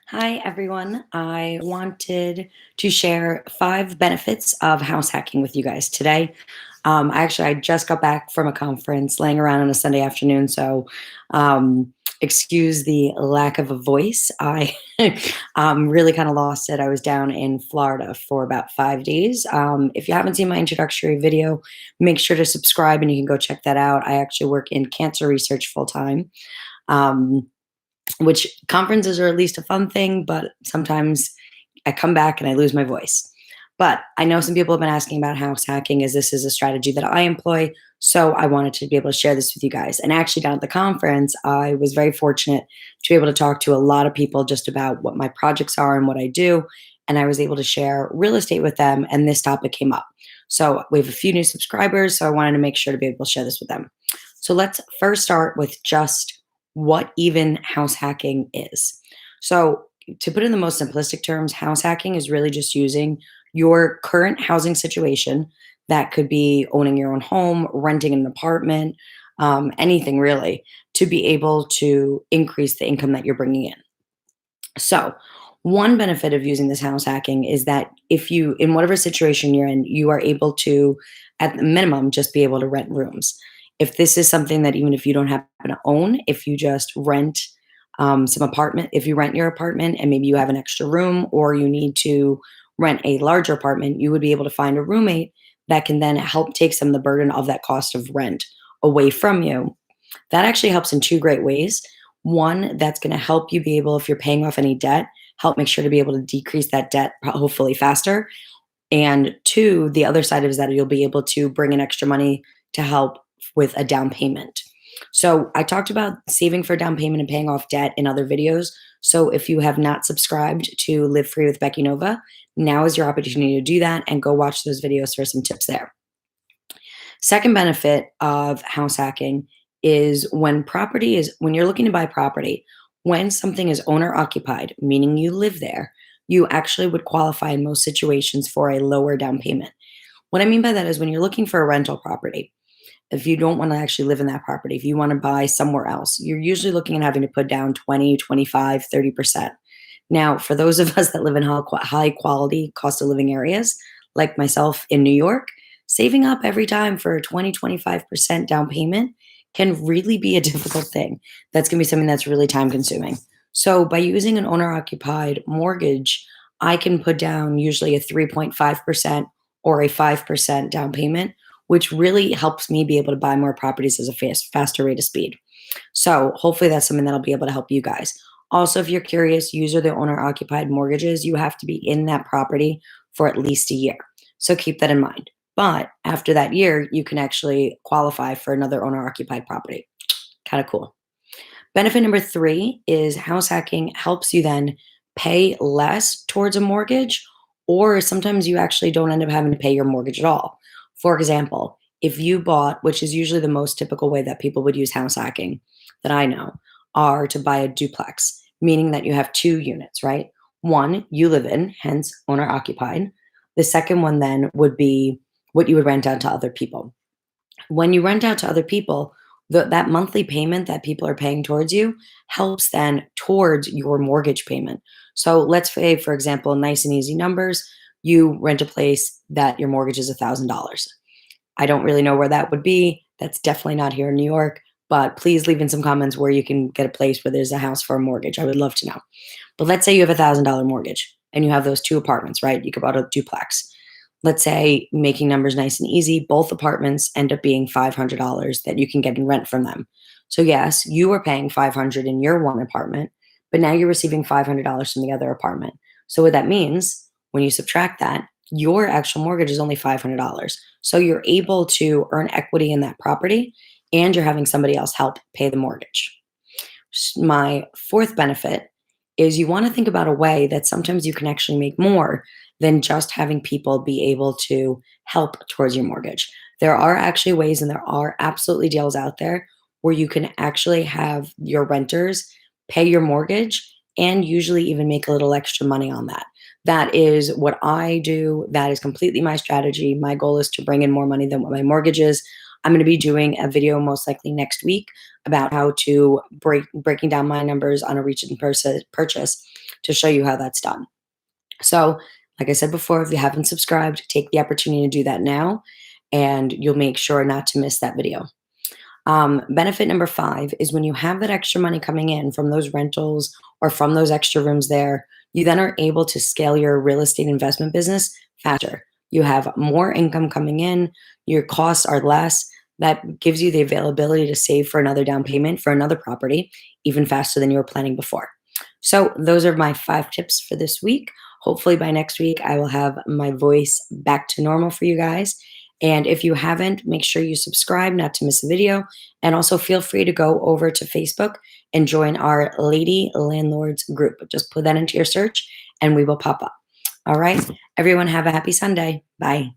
Hi, everyone. I wanted to share 5 benefits of house hacking with you guys today. I just got back from a conference laying around on a Sunday afternoon, so um, excuse the lack of a voice. I really kind of lost it. I was down in Florida for about 5 days. If you haven't seen my introductory video, make sure to subscribe and you can go check that out. I actually work in cancer research full time. Um, which conferences are at least a fun thing, but sometimes I come back and I lose my voice. But I know some people have been asking about house hacking as this is a strategy that I employ. So I wanted to be able to share this with you guys. And actually, down at the conference, I was very fortunate to be able to talk to a lot of people just about what my projects are and what I do. And I was able to share real estate with them, and this topic came up. So we have a few new subscribers. So I wanted to make sure to be able to share this with them. So let's first start with just what even house hacking is. So, to put it in the most simplistic terms, house hacking is really just using your current housing situation. That could be owning your own home, renting an apartment, anything really, to be able to increase the income that you're bringing in. So, one benefit of using this house hacking is that if you, in whatever situation you're in, you are able to, at the minimum, just be able to rent rooms. If this is something that even if you don't happen to own, if you just rent some apartment, if you rent your apartment and maybe you have an extra room or you need to rent a larger apartment, you would be able to find a roommate that can then help take some of the burden of that cost of rent away from you. That actually helps in two great ways. One, that's going to help you be able, if you're paying off any debt, help make sure to be able to decrease that debt hopefully faster. And two, the other side is that you'll be able to bring in extra money to help with a down payment. So I talked about saving for down payment and paying off debt in other videos. So if you have not subscribed to Live Free with Becky Nova, now is your opportunity to do that and go watch those videos for some tips there. Second benefit of house hacking is when you're looking to buy property, when something is owner occupied, meaning you live there, you actually would qualify in most situations for a lower down payment. What I mean by that is when you're looking for a rental property, if you don't want to actually live in that property, if you want to buy somewhere else, you're usually looking at having to put down 20, 25, 30%. Now, for those of us that live in high quality cost of living areas, like myself in New York, saving up every time for a 20, 25% down payment can really be a difficult thing. That's going to be something that's really time consuming. So, by using an owner occupied mortgage, I can put down usually a 3.5% or a 5% down payment, which really helps me be able to buy more properties as a faster rate of speed. So hopefully that's something that'll be able to help you guys. Also, if you're curious, user the owner occupied mortgages, you have to be in that property for at least a year. So keep that in mind. But after that year, you can actually qualify for another owner occupied property. Kind of cool. Benefit number three is house hacking helps you then pay less towards a mortgage, or sometimes you actually don't end up having to pay your mortgage at all. For example, if you bought, which is usually the most typical way that people would use house hacking that I know, are to buy a duplex, meaning that you have two units, right? One you live in, hence owner occupied. The second one then would be what you would rent out to other people. When you rent out to other people, that monthly payment that people are paying towards you helps then towards your mortgage payment. So let's say, for example, nice and easy numbers, you rent a place that your mortgage is $1,000. I don't really know where that would be. That's definitely not here in New York, but please leave in some comments where you can get a place where there's a house for a mortgage. I would love to know. But let's say you have $1,000 mortgage and you have those two apartments, right? You could buy a duplex. Let's say, making numbers nice and easy, both apartments end up being $500 that you can get in rent from them. So yes, you were paying 500 in your one apartment, but now you're receiving $500 from the other apartment. So what that means, when you subtract that, your actual mortgage is only $500. So you're able to earn equity in that property and you're having somebody else help pay the mortgage. My fourth benefit is you want to think about a way that sometimes you can actually make more than just having people be able to help towards your mortgage. There are actually ways and there are absolutely deals out there where you can actually have your renters pay your mortgage and usually even make a little extra money on that. That is what I do. That is completely my strategy. My goal is to bring in more money than what my mortgage is. I'm going to be doing a video most likely next week about how to breaking down my numbers on a purchase to show you how that's done. So, like I said before, if you haven't subscribed, take the opportunity to do that now, and you'll make sure not to miss that video. Benefit number 5 is when you have that extra money coming in from those rentals or from those extra rooms there, you then are able to scale your real estate investment business faster. You have more income coming in, your costs are less. That gives you the availability to save for another down payment for another property even faster than you were planning before. So, those are my 5 tips for this week. Hopefully, by next week, I will have my voice back to normal for you guys. And if you haven't, make sure you subscribe not to miss a video. And also feel free to go over to Facebook and join our Lady Landlords group. Just put that into your search and we will pop up. All right. Everyone, have a happy Sunday. Bye.